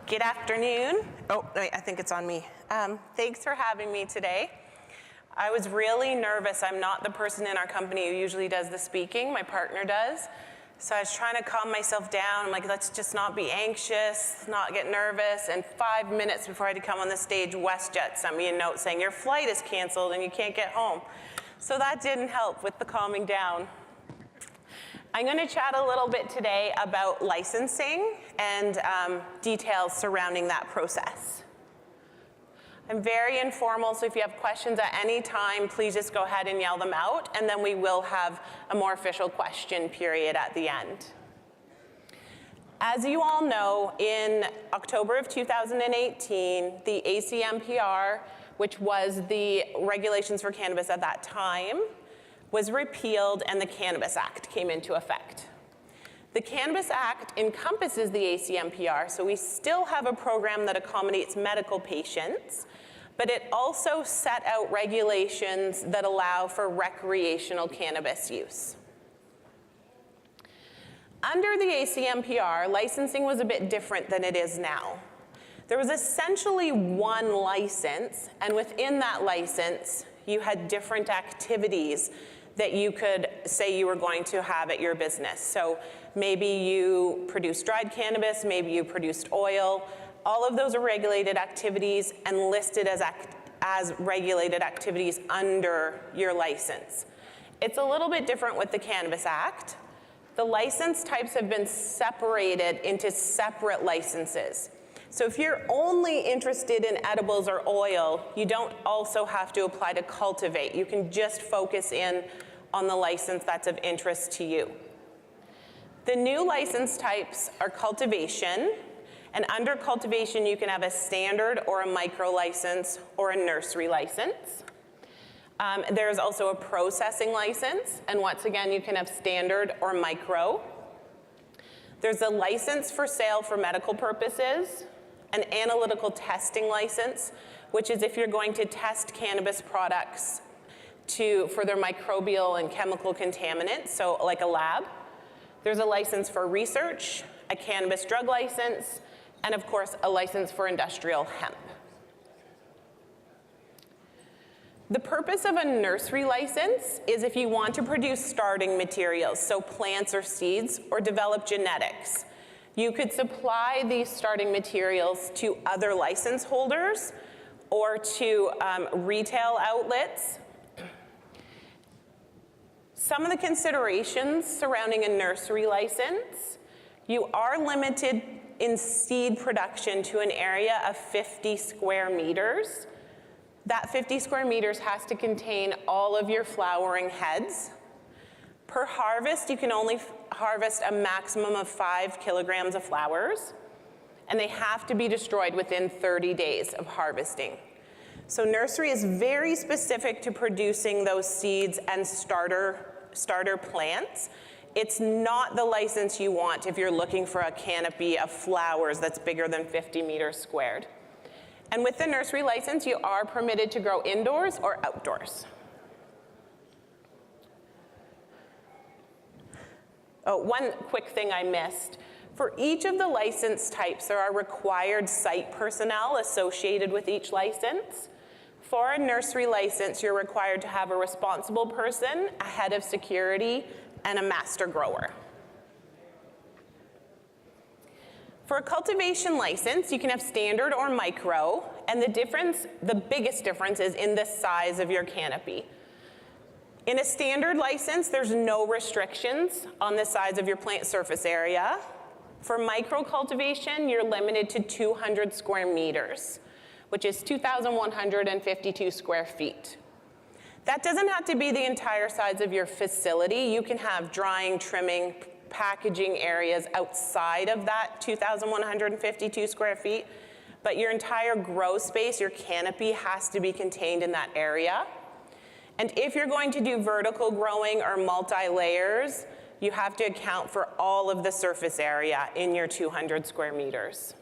Good afternoon. Oh, wait, I think it's on me. Thanks for having me today. I was really nervous. I'm not the person in our company who usually does the speaking. My partner does. So I was trying to calm myself down. I'm like, let's just not be anxious, not get nervous. And 5 minutes before I had to come on the stage, WestJet sent me a note saying, your flight is canceled and you can't get home. So that didn't help with the calming down. I'm going to chat a little bit today about licensing and details surrounding that process. I'm very informal, so if you have questions at any time, please just go ahead and yell them out, and then we will have a more official question period at the end. As you all know, in October of 2018, the ACMPR, which was the regulations for cannabis at that time, was repealed and the Cannabis Act came into effect. The Cannabis Act encompasses the ACMPR, so we still have a program that accommodates medical patients, but it also set out regulations that allow for recreational cannabis use. Under the ACMPR, licensing was a bit different than it is now. There was essentially one license, and within that license, you had different activities that you could say you were going to have at your business. So maybe you produced dried cannabis, maybe you produced oil. All of those are regulated activities and listed as regulated activities under your license. It's a little bit different with the Cannabis Act. The license types have been separated into separate licenses. So if you're only interested in edibles or oil, you don't also have to apply to cultivate. You can just focus in on the license that's of interest to you. The new license types are cultivation, and under cultivation you can have a standard or a micro license or a nursery license. There's also a processing license, and once again you can have standard or micro. There's a license for sale for medical purposes, an analytical testing license, which is if you're going to test cannabis products for their microbial and chemical contaminants, so like a lab. There's a license for research, a cannabis drug license, and of course a license for industrial hemp. The purpose of a nursery license is if you want to produce starting materials, so plants or seeds, or develop genetics. You could supply these starting materials to other license holders or to retail outlets. Some of the considerations surrounding a nursery license: you are limited in seed production to an area of 50 square meters. That 50 square meters has to contain all of your flowering heads. Per harvest, you can only harvest a maximum of 5 kilograms of flowers, and they have to be destroyed within 30 days of harvesting. So nursery is very specific to producing those seeds and starter plants. It's not the license you want if you're looking for a canopy of flowers that's bigger than 50 meters squared. And with the nursery license, you are permitted to grow indoors or outdoors. Oh, one quick thing I missed. For each of the license types, there are required site personnel associated with each license. For a nursery license, you're required to have a responsible person, a head of security, and a master grower. For a cultivation license, you can have standard or micro, and the biggest difference is in the size of your canopy. In a standard license, there's no restrictions on the size of your plant surface area. For micro cultivation, you're limited to 200 square meters, which is 2,152 square feet. That doesn't have to be the entire size of your facility. You can have drying, trimming, packaging areas outside of that 2,152 square feet, but your entire grow space, your canopy, has to be contained in that area. And if you're going to do vertical growing or multi-layers, you have to account for all of the surface area in your 200 square meters.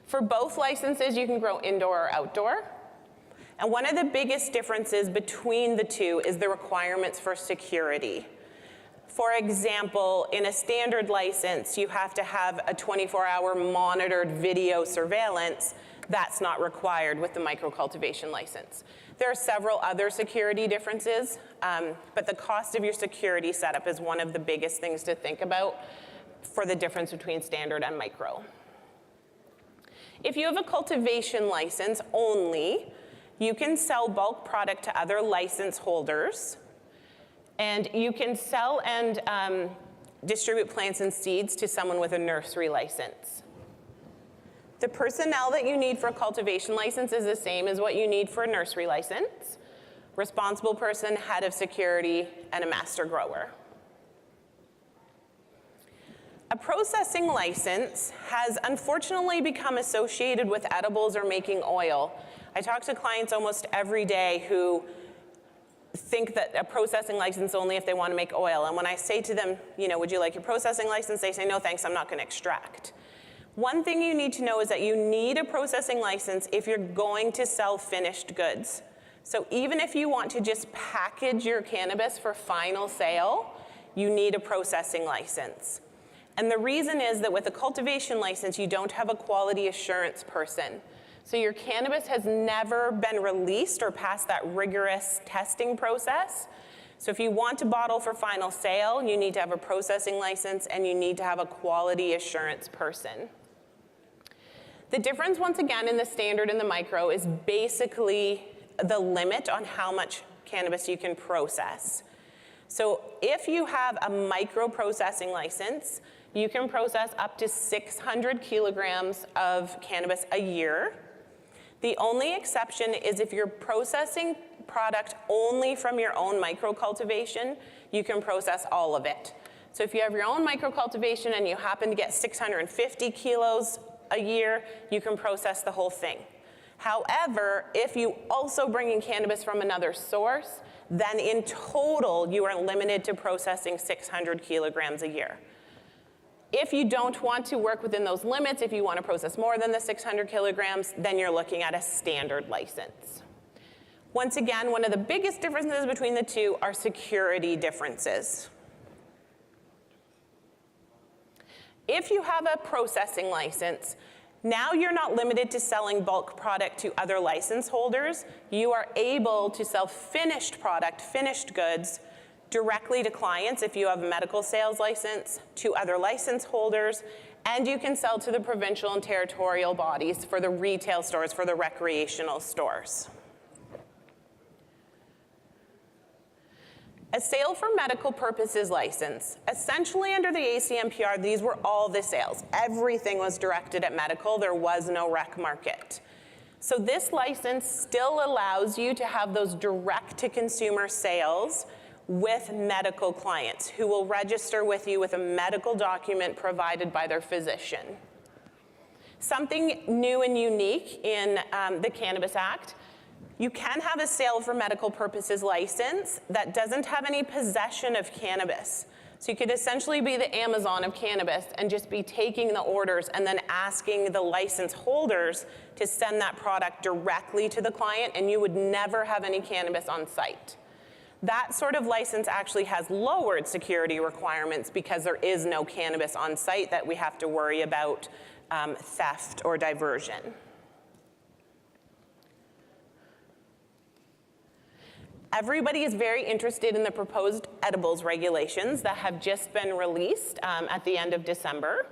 For both licenses, you can grow indoor or outdoor. And one of the biggest differences between the two is the requirements for security. For example, in a standard license, you have to have a 24-hour monitored video surveillance. That's not required with the microcultivation license. There are several other security differences, but the cost of your security setup is one of the biggest things to think about for the difference between standard and micro. If you have a cultivation license only, you can sell bulk product to other license holders, and you can sell and distribute plants and seeds to someone with a nursery license. The personnel that you need for a cultivation license is the same as what you need for a nursery license: responsible person, head of security, and a master grower. A processing license has unfortunately become associated with edibles or making oil. I talk to clients almost every day who think that a processing license only if they want to make oil. And when I say to them, would you like your processing license? They say, no thanks, I'm not going to extract. One thing you need to know is that you need a processing license if you're going to sell finished goods. So even if you want to just package your cannabis for final sale, you need a processing license. And the reason is that with a cultivation license, you don't have a quality assurance person. So your cannabis has never been released or passed that rigorous testing process. So if you want to bottle for final sale, you need to have a processing license and you need to have a quality assurance person. The difference, once again, in the standard and the micro is basically the limit on how much cannabis you can process. So if you have a micro processing license, you can process up to 600 kilograms of cannabis a year. The only exception is if you're processing product only from your own micro cultivation, you can process all of it. So if you have your own micro cultivation and you happen to get 650 kilos a year, you can process the whole thing. However, if you also bring in cannabis from another source, then in total, you are limited to processing 600 kilograms a year. If you don't want to work within those limits, if you want to process more than the 600 kilograms, then you're looking at a standard license. Once again, one of the biggest differences between the two are security differences. If you have a processing license, now you're not limited to selling bulk product to other license holders. You are able to sell finished product, finished goods, directly to clients if you have a medical sales license, to other license holders, and you can sell to the provincial and territorial bodies for the retail stores, for the recreational stores. A sale for medical purposes license. Essentially under the ACMPR, these were all the sales. Everything was directed at medical. There was no rec market. So this license still allows you to have those direct-to-consumer sales with medical clients who will register with you with a medical document provided by their physician. Something new and unique in the Cannabis Act, you can have a sale for medical purposes license that doesn't have any possession of cannabis. So you could essentially be the Amazon of cannabis and just be taking the orders and then asking the license holders to send that product directly to the client, and you would never have any cannabis on site. That sort of license actually has lowered security requirements because there is no cannabis on site that we have to worry about theft or diversion. Everybody is very interested in the proposed edibles regulations that have just been released at the end of December.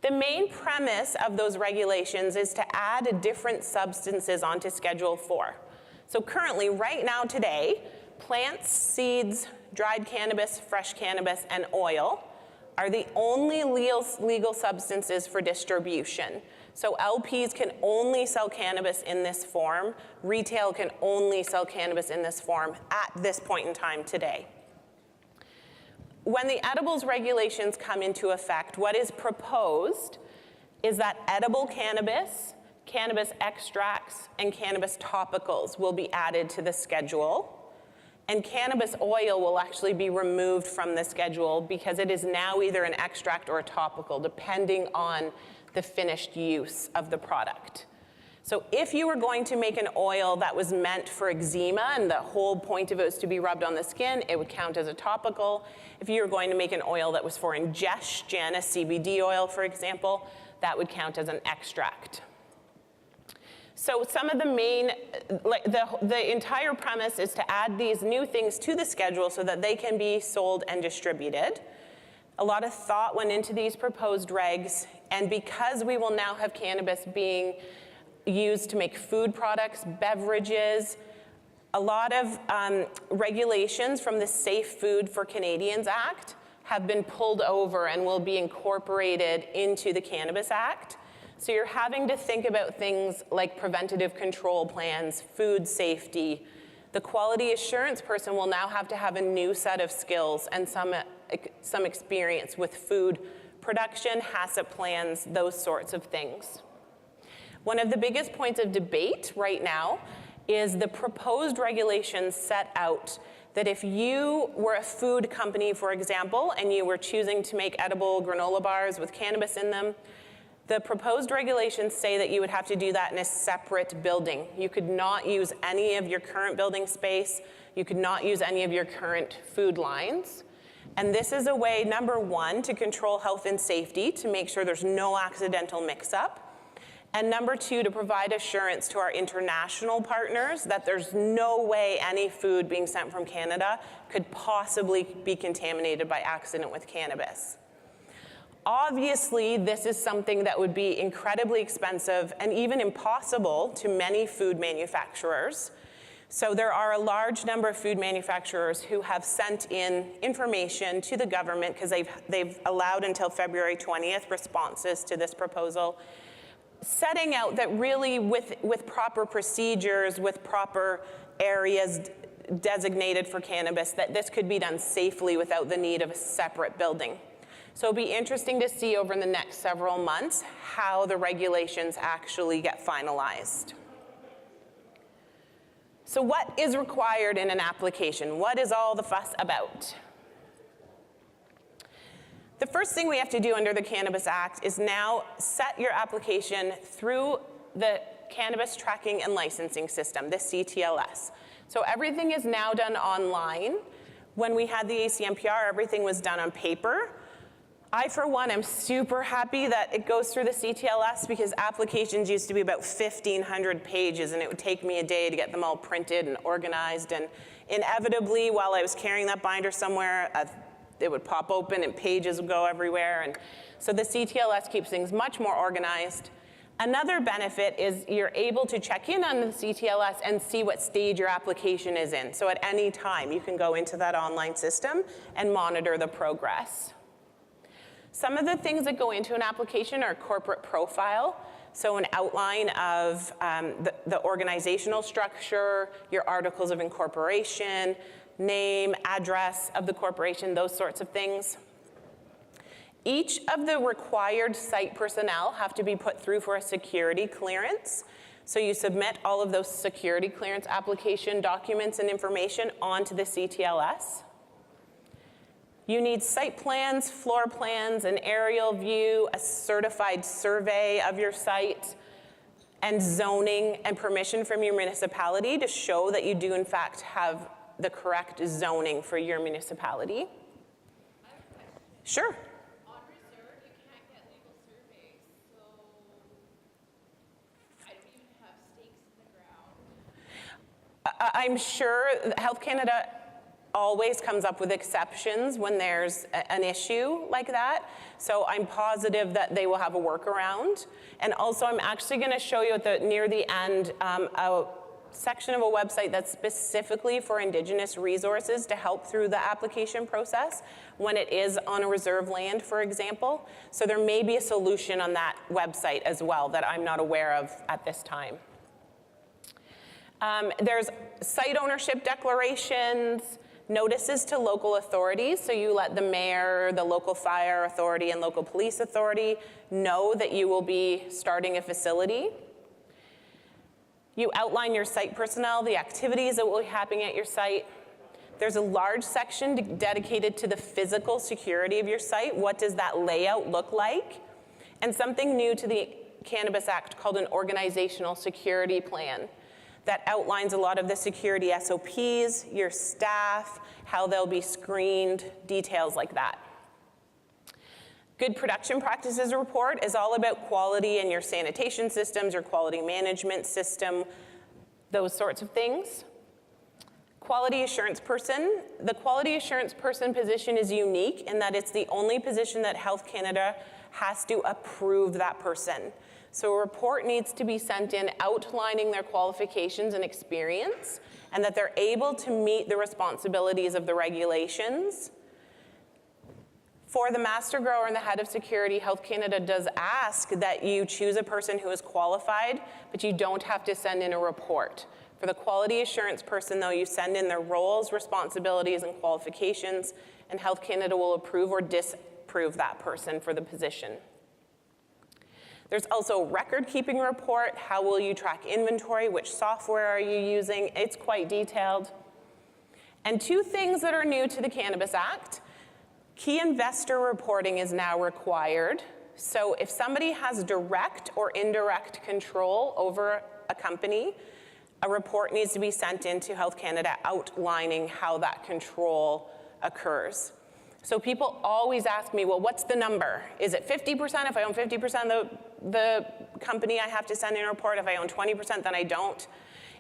The main premise of those regulations is to add different substances onto Schedule 4. So currently, right now today, plants, seeds, dried cannabis, fresh cannabis, and oil are the only legal substances for distribution. So LPs can only sell cannabis in this form. Retail can only sell cannabis in this form at this point in time today. When the edibles regulations come into effect, what is proposed is that edible cannabis, cannabis extracts, and cannabis topicals will be added to the schedule. And cannabis oil will actually be removed from the schedule because it is now either an extract or a topical, depending on the finished use of the product. So if you were going to make an oil that was meant for eczema and the whole point of it was to be rubbed on the skin, it would count as a topical. If you were going to make an oil that was for ingestion, a CBD oil, for example, that would count as an extract. So some of the main, the entire premise is to add these new things to the schedule so that they can be sold and distributed. A lot of thought went into these proposed regs, and because we will now have cannabis being used to make food products, beverages, a lot of regulations from the Safe Food for Canadians Act have been pulled over and will be incorporated into the Cannabis Act. So you're having to think about things like preventative control plans, food safety. The quality assurance person will now have to have a new set of skills and some experience with food production, HACCP plans, those sorts of things. One of the biggest points of debate right now is the proposed regulations set out that if you were a food company, for example, and you were choosing to make edible granola bars with cannabis in them, the proposed regulations say that you would have to do that in a separate building. You could not use any of your current building space. You could not use any of your current food lines. And this is a way, number one, to control health and safety, to make sure there's no accidental mix-up. And number two, to provide assurance to our international partners that there's no way any food being sent from Canada could possibly be contaminated by accident with cannabis. Obviously, this is something that would be incredibly expensive and even impossible to many food manufacturers. So there are a large number of food manufacturers who have sent in information to the government because they've allowed until February 20th responses to this proposal, setting out that really with proper procedures, with proper areas designated for cannabis, that this could be done safely without the need of a separate building. So it'll be interesting to see over the next several months how the regulations actually get finalized. So what is required in an application? What is all the fuss about? The first thing we have to do under the Cannabis Act is now set your application through the Cannabis Tracking and Licensing System, the CTLS. So everything is now done online. When we had the ACMPR, everything was done on paper. I, for one, am super happy that it goes through the CTLS because applications used to be about 1,500 pages and it would take me a day to get them all printed and organized. And inevitably, while I was carrying that binder somewhere, it would pop open and pages would go everywhere. And so the CTLS keeps things much more organized. Another benefit is you're able to check in on the CTLS and see what stage your application is in. So at any time, you can go into that online system and monitor the progress. Some of the things that go into an application are corporate profile, so an outline of the organizational structure, your articles of incorporation, name, address of the corporation, those sorts of things. Each of the required site personnel have to be put through for a security clearance. So you submit all of those security clearance application documents and information onto the CTLS. You need site plans, floor plans, an aerial view, a certified survey of your site, and zoning and permission from your municipality to show that you do in fact have the correct zoning for your municipality. I have a question. Sure. On reserve, you can't get legal surveys, so I don't even have stakes in the ground. I'm sure Health Canada always comes up with exceptions when there's an issue like that. So I'm positive that they will have a workaround. And also I'm actually going to show you near the end a section of a website that's specifically for Indigenous resources to help through the application process when it is on a reserve land, for example. So there may be a solution on that website as well that I'm not aware of at this time. There's site ownership declarations, notices to local authorities, so you let the mayor, the local fire authority, and local police authority know that you will be starting a facility. You outline your site personnel, the activities that will be happening at your site. There's a large section dedicated to the physical security of your site. What does that layout look like? And something new to the Cannabis Act called an organizational security plan that outlines a lot of the security SOPs, your staff, how they'll be screened, details like that. Good production practices report is all about quality in your sanitation systems, your quality management system, those sorts of things. Quality assurance person. The quality assurance person position is unique in that it's the only position that Health Canada has to approve that person. So a report needs to be sent in outlining their qualifications and experience, and that they're able to meet the responsibilities of the regulations. For the master grower and the head of security, Health Canada does ask that you choose a person who is qualified, but you don't have to send in a report. For the quality assurance person, though, you send in their roles, responsibilities, and qualifications, and Health Canada will approve or disapprove that person for the position. There's also a record-keeping report. How will you track inventory? Which software are you using? It's quite detailed. And two things that are new to the Cannabis Act. Key investor reporting is now required. So if somebody has direct or indirect control over a company, a report needs to be sent in to Health Canada outlining how that control occurs. So people always ask me, well, what's the number? Is it 50%? If I own 50% of the company, I have to send in a report. If I own 20%, then I don't.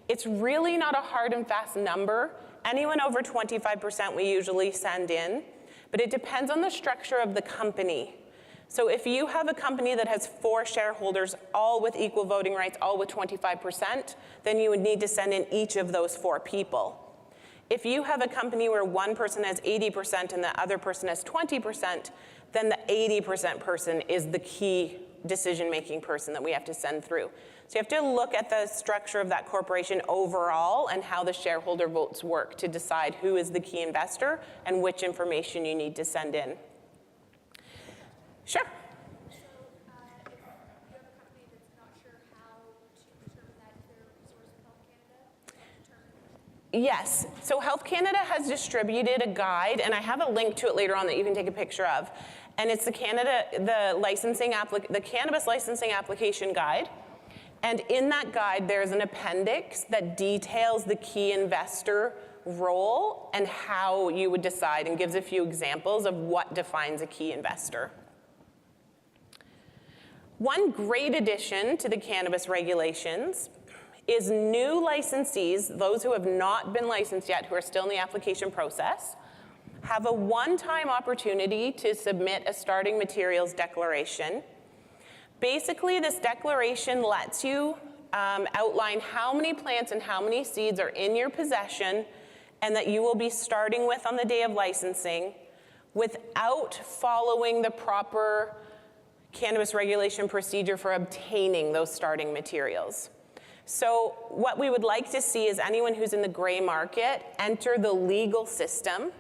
It's really not a hard and fast number. Anyone over 25% we usually send in, but it depends on the structure of the company. So if you have a company that has 4 shareholders, all with equal voting rights, all with 25%, then you would need to send in each of those 4 people. If you have a company where one person has 80% and the other person has 20%, then the 80% person is the key decision-making person that we have to send through. So you have to look at the structure of that corporation overall and how the shareholder votes work to decide who is the key investor and which information you need to send in. Sure. So, if you have a company that's not sure how to determine that they're a resource of Health Canada, Yes, so Health Canada has distributed a guide, and I have a link to it later on that you can take a picture of. And it's the Cannabis Licensing Application Guide. And in that guide, there's an appendix that details the key investor role and how you would decide, and gives a few examples of what defines a key investor. One great addition to the cannabis regulations is new licensees, those who have not been licensed yet, who are still in the application process, have a one-time opportunity to submit a starting materials declaration. Basically, this declaration lets you outline how many plants and how many seeds are in your possession and that you will be starting with on the day of licensing without following the proper cannabis regulation procedure for obtaining those starting materials. So what we would like to see is anyone who's in the gray market enter the legal system.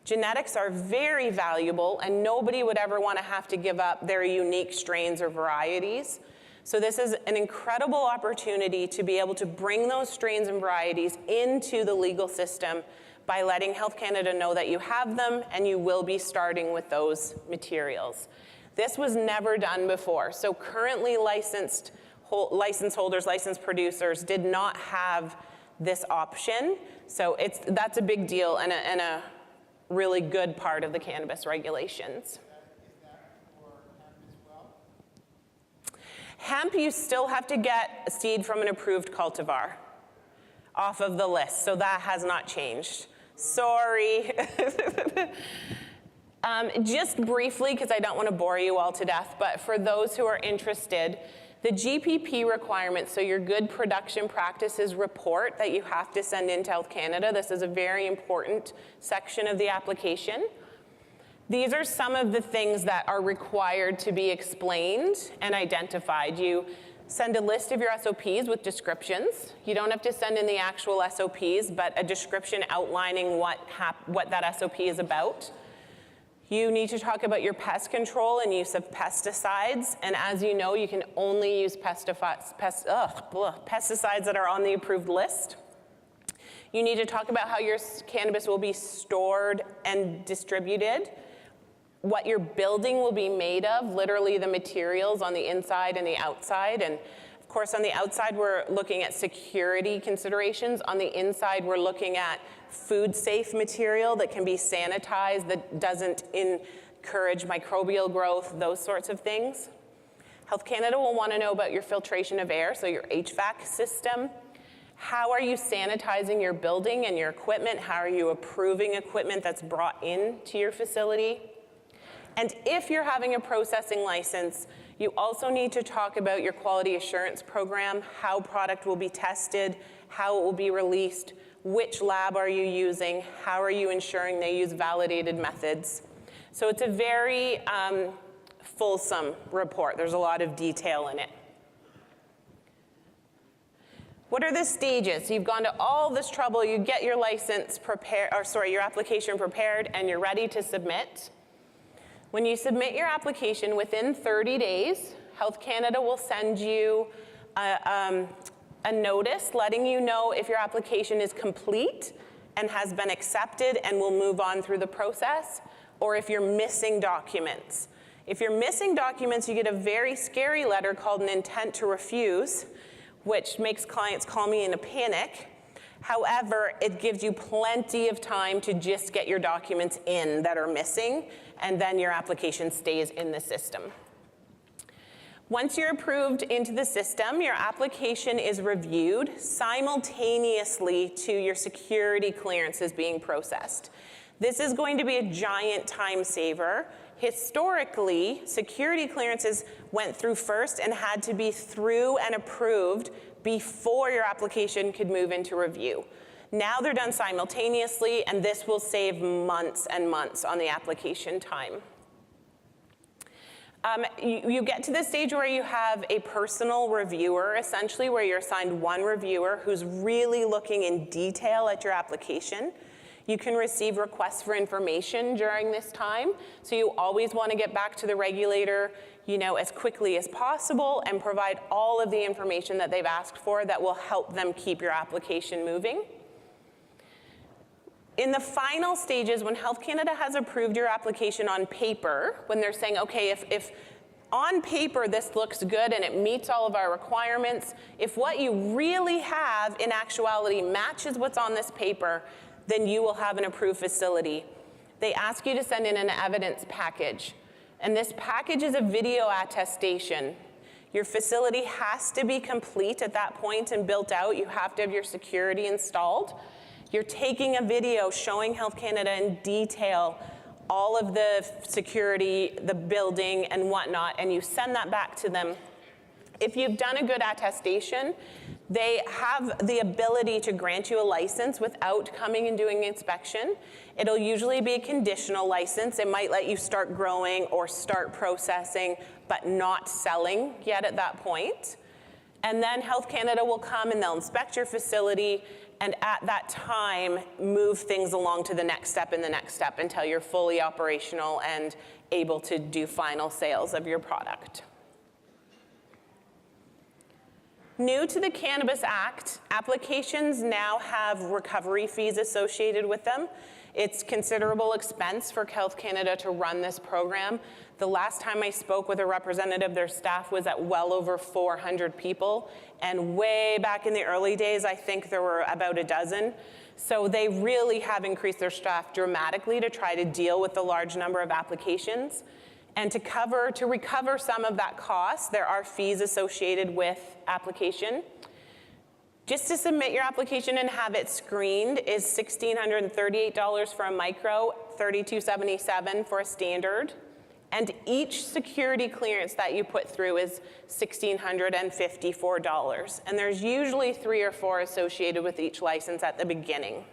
Genetics are very valuable, and nobody would ever want to have to give up their unique strains or varieties. So this is an incredible opportunity to be able to bring those strains and varieties into the legal system by letting Health Canada know that you have them and you will be starting with those materials. This was never done before. So currently license holders, licensed producers did not have this option. So that's a big deal and a really good part of the cannabis regulations. Is that for hemp as well? Hemp, you still have to get a seed from an approved cultivar off of the list, so that has not changed. Sorry. Just briefly, because I don't want to bore you all to death, but for those who are interested, the GPP requirements, so your good production practices report that you have to send in to Health Canada, this is a very important section of the application. These are some of the things that are required to be explained and identified. You send a list of your SOPs with descriptions. You don't have to send in the actual SOPs, but a description outlining what that SOP is about. You need to talk about your pest control and use of pesticides, and as you know, you can only use pesticides that are on the approved list. You need to talk about how your cannabis will be stored and distributed, what your building will be made of, literally the materials on the inside and the outside. And of course, on the outside, we're looking at security considerations. On the inside, we're looking at food-safe material that can be sanitized, that doesn't encourage microbial growth, those sorts of things. Health Canada will want to know about your filtration of air, so your HVAC system. How are you sanitizing your building and your equipment? How are you approving equipment that's brought into your facility? And if you're having a processing license, you also need to talk about your quality assurance program, how product will be tested, how it will be released, which lab are you using, how are you ensuring they use validated methods. So it's a very fulsome report. There's a lot of detail in it. What are the stages? You've gone to all this trouble, you get your license prepared, or sorry, your application prepared, and you're ready to submit. When you submit your application within 30 days, Health Canada will send you a notice letting you know if your application is complete and has been accepted and will move on through the process, or if you're missing documents. If you're missing documents, you get a very scary letter called an intent to refuse, which makes clients call me in a panic. However, it gives you plenty of time to just get your documents in that are missing, and then your application stays in the system. Once you're approved into the system, your application is reviewed simultaneously to your security clearances being processed. This is going to be a giant time saver. Historically, security clearances went through first and had to be through and approved before your application could move into review. Now they're done simultaneously, and this will save months and months on the application time. You get to the stage where you have a personal reviewer, essentially, where you're assigned one reviewer who's really looking in detail at your application. You can receive requests for information during this time, so you always want to get back to the regulator, as quickly as possible and provide all of the information that they've asked for that will help them keep your application moving. In the final stages, when Health Canada has approved your application on paper, when they're saying, okay, if on paper this looks good and it meets all of our requirements, if what you really have in actuality matches what's on this paper, then you will have an approved facility. They ask you to send in an evidence package. And this package is a video attestation. Your facility has to be complete at that point and built out. You have to have your security installed. You're taking a video showing Health Canada in detail all of the security, the building, and whatnot, and you send that back to them. If you've done a good attestation, they have the ability to grant you a license without coming and doing an inspection. It'll usually be a conditional license. It might let you start growing or start processing, but not selling yet at that point. And then Health Canada will come and they'll inspect your facility, and at that time, move things along to the next step and the next step until you're fully operational and able to do final sales of your product. New to the Cannabis Act, applications now have recovery fees associated with them. It's considerable expense for Health Canada to run this program. The last time I spoke with a representative, their staff was at well over 400 people, and way back in the early days, I think there were about a dozen. So they really have increased their staff dramatically to try to deal with the large number of applications. And to recover some of that cost, there are fees associated with application. Just to submit your application and have it screened is $1,638 for a micro, $3,277 for a standard. And each security clearance that you put through is $1,654. And there's usually 3 or 4 associated with each license at the beginning.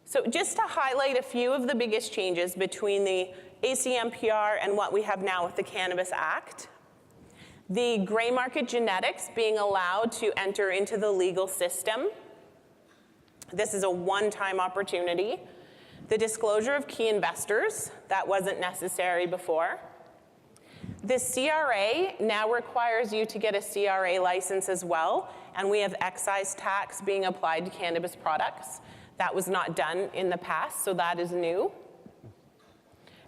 So just to highlight a few of the biggest changes between the ACMPR and what we have now with the Cannabis Act. The gray market genetics being allowed to enter into the legal system. This is a one-time opportunity. The disclosure of key investors, that wasn't necessary before. The CRA now requires you to get a CRA license as well, and we have excise tax being applied to cannabis products. That was not done in the past, so that is new.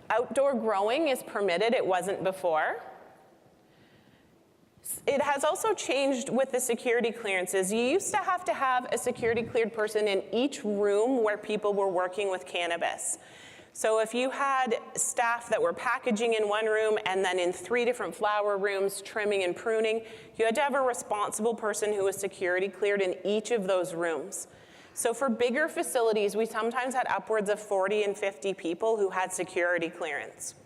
Outdoor growing is permitted, it wasn't before. It has also changed with the security clearances. You used to have a security cleared person in each room where people were working with cannabis. So if you had staff that were packaging in one room and then in 3 different flower rooms, trimming and pruning, you had to have a responsible person who was security cleared in each of those rooms. So for bigger facilities, we sometimes had upwards of 40 and 50 people who had security clearance.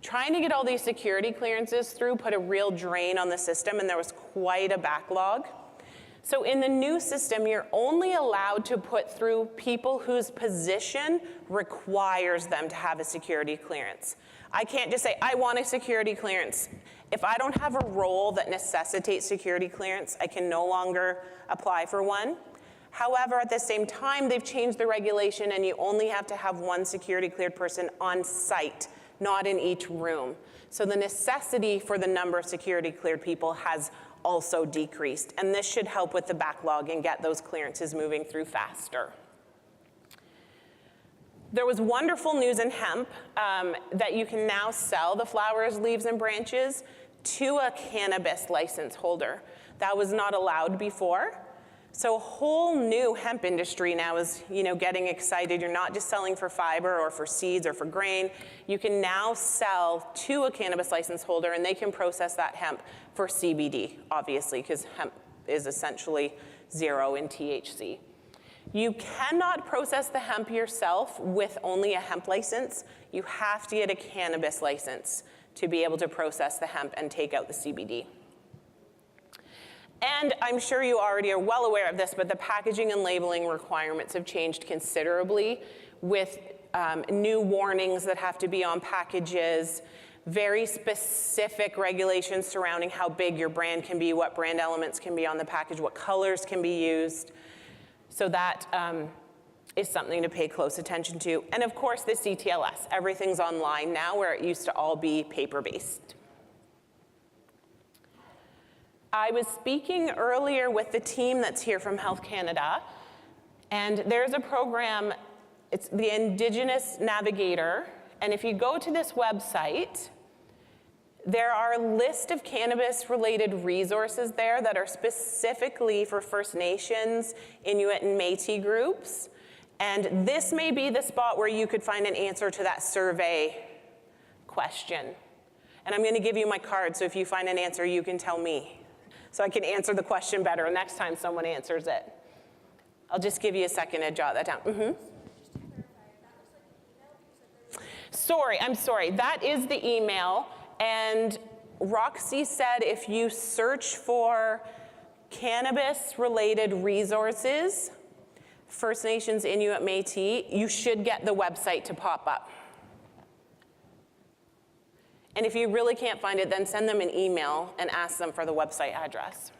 Trying to get all these security clearances through put a real drain on the system, and there was quite a backlog. So in the new system, you're only allowed to put through people whose position requires them to have a security clearance. I can't just say, I want a security clearance. If I don't have a role that necessitates security clearance, I can no longer apply for one. However, at the same time, they've changed the regulation and you only have to have one security cleared person on site, not in each room. So the necessity for the number of security cleared people has also decreased, and this should help with the backlog and get those clearances moving through faster. There was wonderful news in hemp that you can now sell the flowers, leaves, and branches to a cannabis license holder. That was not allowed before. So a whole new hemp industry now is, getting excited. You're not just selling for fiber or for seeds or for grain. You can now sell to a cannabis license holder and they can process that hemp for CBD, obviously, because hemp is essentially 0 in THC. You cannot process the hemp yourself with only a hemp license. You have to get a cannabis license to be able to process the hemp and take out the CBD. And I'm sure you already are well aware of this, but the packaging and labeling requirements have changed considerably with new warnings that have to be on packages, very specific regulations surrounding how big your brand can be, what brand elements can be on the package, what colors can be used. So that is something to pay close attention to. And of course, the CTLS. Everything's online now, where it used to all be paper-based. I was speaking earlier with the team that's here from Health Canada, and there's a program, it's the Indigenous Navigator, and if you go to this website, there are a list of cannabis-related resources there that are specifically for First Nations, Inuit, and Métis groups, and this may be the spot where you could find an answer to that survey question. And I'm going to give you my card, so if you find an answer, you can tell me, so I can answer the question better next time someone answers it. I'll just give you a second to jot that down. Just to clarify, that looks like an email. I'm sorry. That is the email. And Roxy said if you search for cannabis-related resources, First Nations, Inuit, Métis, you should get the website to pop up. And if you really can't find it, then send them an email and ask them for the website address.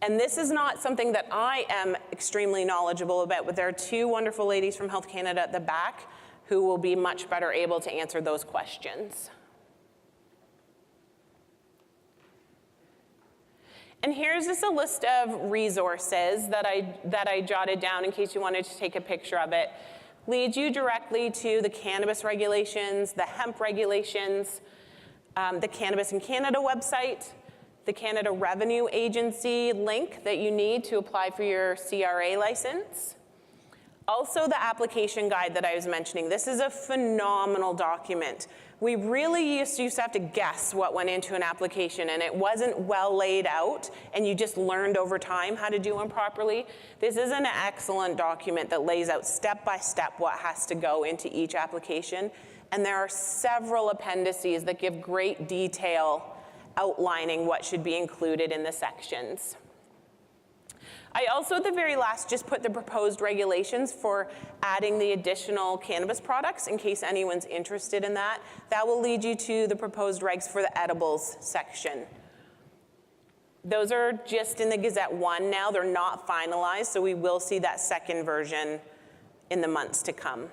And this is not something that I am extremely knowledgeable about, but there are 2 wonderful ladies from Health Canada at the back who will be much better able to answer those questions. And here's just a list of resources that I jotted down in case you wanted to take a picture of it. Leads you directly to the cannabis regulations, the hemp regulations, the Cannabis in Canada website, the Canada Revenue Agency link that you need to apply for your CRA license. Also the application guide that I was mentioning. This is a phenomenal document. We really used to have to guess what went into an application, and it wasn't well laid out, and you just learned over time how to do one properly. This is an excellent document that lays out step by step what has to go into each application, and there are several appendices that give great detail outlining what should be included in the sections. I also, at the very last, just put the proposed regulations for adding the additional cannabis products in case anyone's interested in that. That will lead you to the proposed regs for the edibles section. Those are just in the Gazette 1 now. They're not finalized, so we will see that second version in the months to come.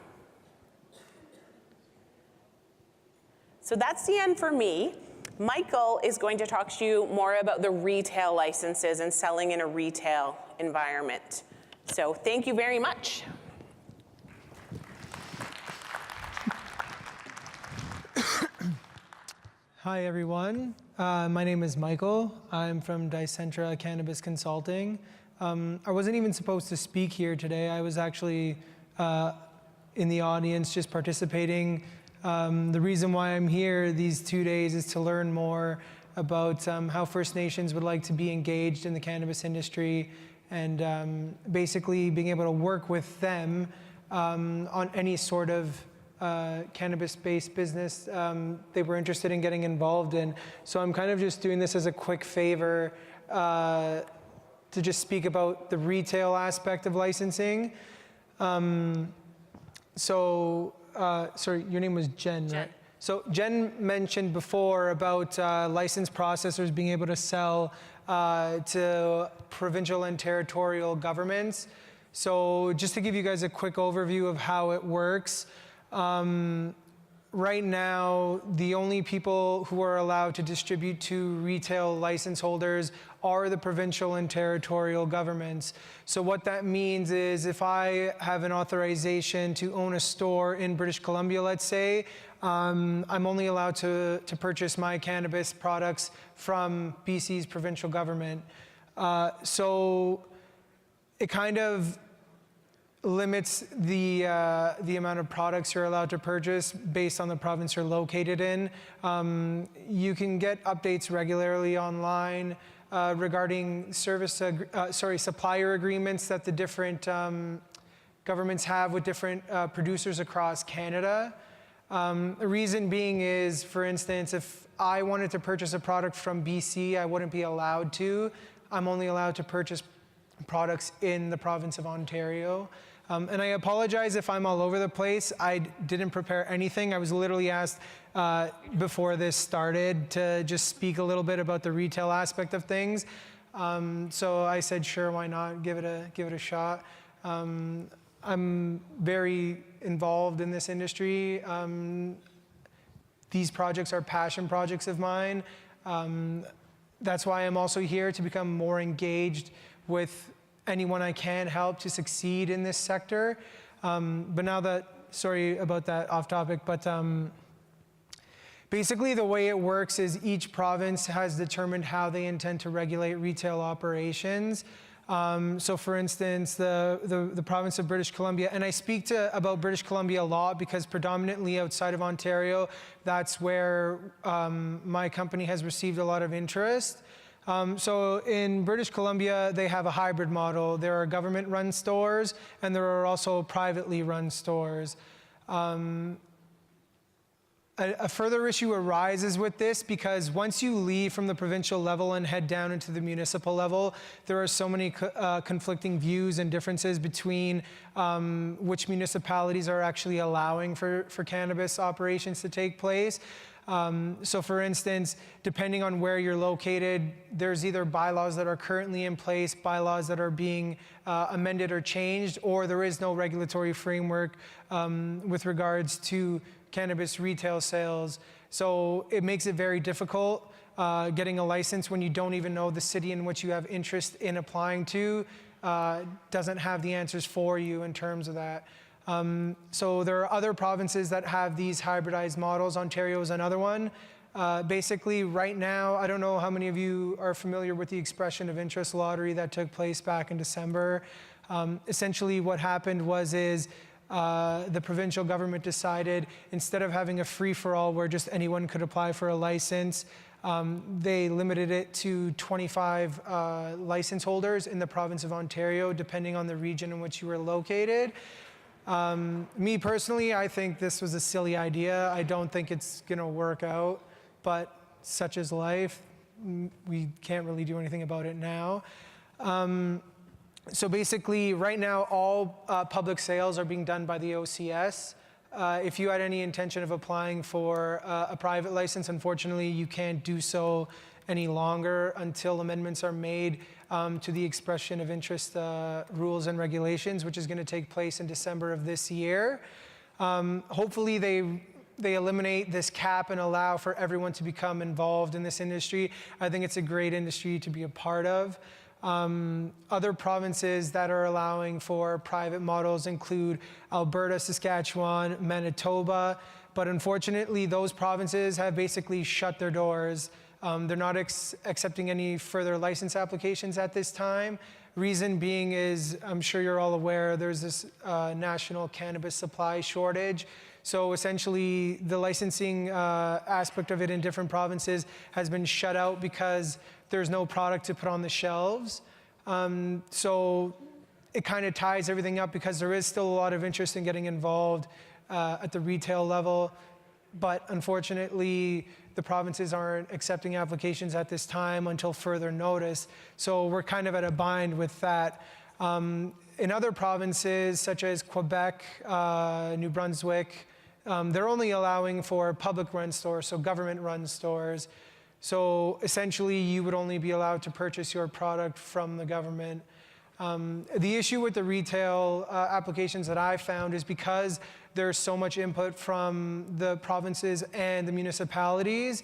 So that's the end for me. Michael is going to talk to you more about the retail licenses and selling in a retail environment. So thank you very much. Hi, everyone. My name is Michael. I'm from Dicentra Cannabis Consulting. I wasn't even supposed to speak here today. I was actually in the audience just participating. The reason why I'm here these 2 days is to learn more about how First Nations would like to be engaged in the cannabis industry and basically being able to work with them on any sort of cannabis-based business they were interested in getting involved in. So I'm kind of just doing this as a quick favor to just speak about the retail aspect of licensing. Sorry, your name was Jen, right? So Jen mentioned before about licensed processors being able to sell to provincial and territorial governments. So just to give you guys a quick overview of how it works, right now, the only people who are allowed to distribute to retail license holders are the provincial and territorial governments. So what that means is if I have an authorization to own a store in British Columbia, let's say, I'm only allowed to purchase my cannabis products from BC's provincial government. So it kind of limits the amount of products you're allowed to purchase based on the province you're located in. You can get updates regularly online regarding supplier agreements that the different governments have with different producers across Canada. The reason being is, for instance, if I wanted to purchase a product from BC, I wouldn't be allowed to. I'm only allowed to purchase products in the province of Ontario. And I apologize if I'm all over the place. I didn't prepare anything. I was literally asked before this started to just speak a little bit about the retail aspect of things. So I said, sure, why not? Give it a shot. I'm very involved in this industry. These projects are passion projects of mine. That's why I'm also here to become more engaged with anyone I can help to succeed in this sector. But now that, sorry about that off topic, but basically the way it works is each province has determined how they intend to regulate retail operations. So for instance, the province of British Columbia, and I speak about British Columbia a lot because predominantly outside of Ontario, that's where my company has received a lot of interest. So in British Columbia, they have a hybrid model. There are government-run stores, and there are also privately run stores. A further issue arises with this because once you leave from the provincial level and head down into the municipal level, there are so many conflicting views and differences between which municipalities are actually allowing for cannabis operations to take place. So for instance, depending on where you're located, there's either bylaws that are currently in place, bylaws that are being amended or changed, or there is no regulatory framework with regards to cannabis retail sales. So it makes it very difficult getting a license when you don't even know the city in which you have interest in applying to doesn't have the answers for you in terms of that. So there are other provinces that have these hybridized models. Ontario is another one. Basically, right now, I don't know how many of you are familiar with the expression of interest lottery that took place back in December. Essentially, what happened is the provincial government decided instead of having a free-for-all where just anyone could apply for a license, they limited it to 25 license holders in the province of Ontario, depending on the region in which you were located. Me personally, I think this was a silly idea. I don't think it's going to work out, but such is life. We can't really do anything about it now. So basically, right now, all public sales are being done by the OCS. If you had any intention of applying for a private license, unfortunately, you can't do so any longer until amendments are made to the expression of interest rules and regulations, which is going to take place in December of this year. Hopefully, they eliminate this cap and allow for everyone to become involved in this industry. I think it's a great industry to be a part of. Other provinces that are allowing for private models include Alberta, Saskatchewan, Manitoba, but unfortunately those provinces have basically shut their doors. They're not accepting any further license applications at this time. Reason being is, I'm sure you're all aware, there's this national cannabis supply shortage. So essentially the licensing aspect of it in different provinces has been shut out because there's no product to put on the shelves. So it kind of ties everything up because there is still a lot of interest in getting involved at the retail level. But unfortunately, the provinces aren't accepting applications at this time until further notice. So we're kind of at a bind with that. In other provinces, such as Quebec, New Brunswick, they're only allowing for public-run stores, so government-run stores. So essentially, you would only be allowed to purchase your product from the government. The issue with the retail applications that I found is because there's so much input from the provinces and the municipalities,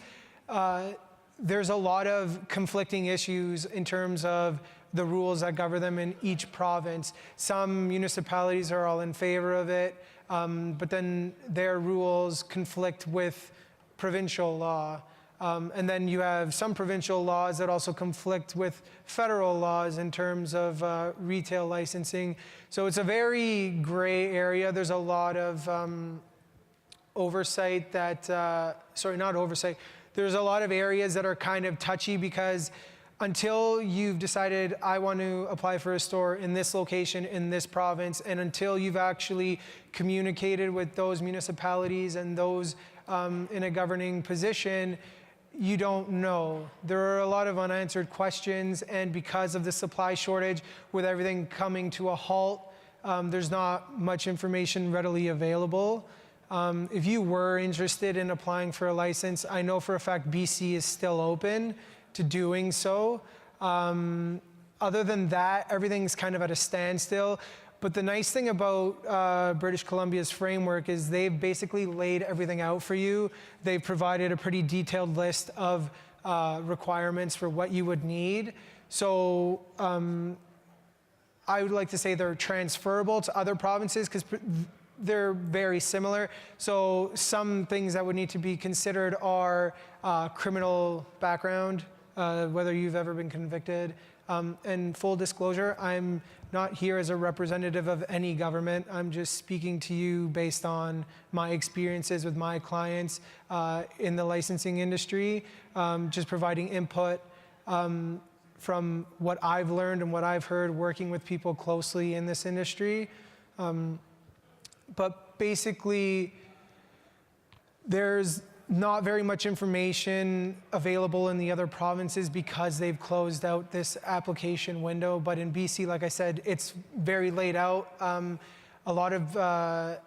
there's a lot of conflicting issues in terms of the rules that govern them in each province. Some municipalities are all in favor of it, but then their rules conflict with provincial law. And then you have some provincial laws that also conflict with federal laws in terms of retail licensing. So it's a very gray area. There's a lot of oversight that, sorry, not oversight. There's a lot of areas that are kind of touchy because until you've decided, I want to apply for a store in this location, in this province, and until you've actually communicated with those municipalities and those in a governing position, you don't know. There are a lot of unanswered questions, and because of the supply shortage, with everything coming to a halt, there's not much information readily available. If you were interested in applying for a license, I know for a fact BC is still open to doing so. Other than that, everything's kind of at a standstill. But the nice thing about British Columbia's framework is they've basically laid everything out for you. They've provided a pretty detailed list of requirements for what you would need. So I would like to say they're transferable to other provinces because they're very similar. So some things that would need to be considered are criminal background, whether you've ever been convicted. And full disclosure, I'm not here as a representative of any government. I'm just speaking to you based on my experiences with my clients in the licensing industry, just providing input from what I've learned and what I've heard working with people closely in this industry. But basically, there's not very much information available in the other provinces because they've closed out this application window. But in BC, like I said, it's very laid out. A lot of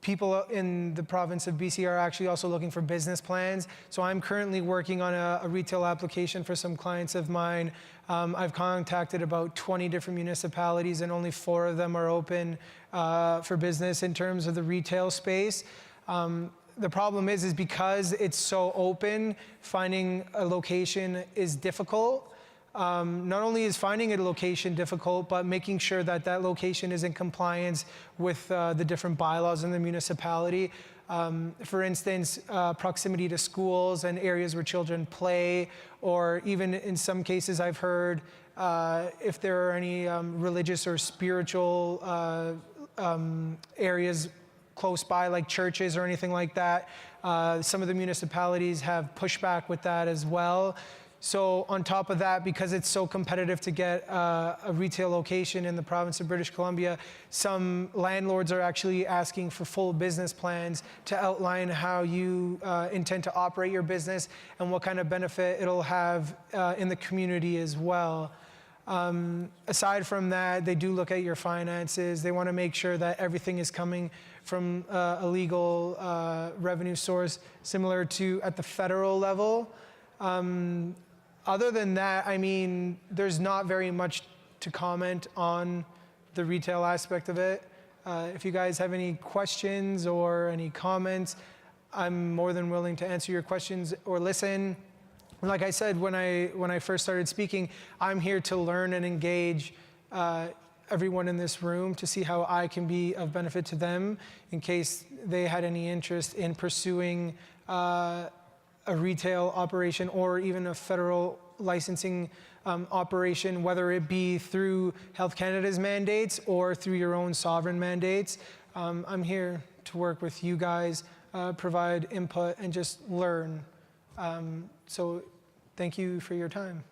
people in the province of BC are actually also looking for business plans. So I'm currently working on a retail application for some clients of mine. I've contacted about 20 different municipalities and only 4 of them are open for business in terms of the retail space. The problem is because it's so open, finding a location is difficult. Not only is finding a location difficult, but making sure that that location is in compliance with the different bylaws in the municipality. For instance, proximity to schools and areas where children play, or even in some cases I've heard if there are any religious or spiritual areas close by, like churches or anything like that. Some of the municipalities have pushback with that as well. So on top of that, because it's so competitive to get a retail location in the province of British Columbia, some landlords are actually asking for full business plans to outline how you intend to operate your business and what kind of benefit it'll have in the community as well. Aside from that, they do look at your finances. They want to make sure that everything is coming from a legal revenue source, similar to at the federal level. Other than that, I mean, there's not very much to comment on the retail aspect of it. If you guys have any questions or any comments, I'm more than willing to answer your questions or listen. Like I said when I first started speaking, I'm here to learn and engage everyone in this room to see how I can be of benefit to them in case they had any interest in pursuing a retail operation or even a federal licensing operation, whether it be through Health Canada's mandates or through your own sovereign mandates. I'm here to work with you guys, provide input, and just learn. So thank you for your time.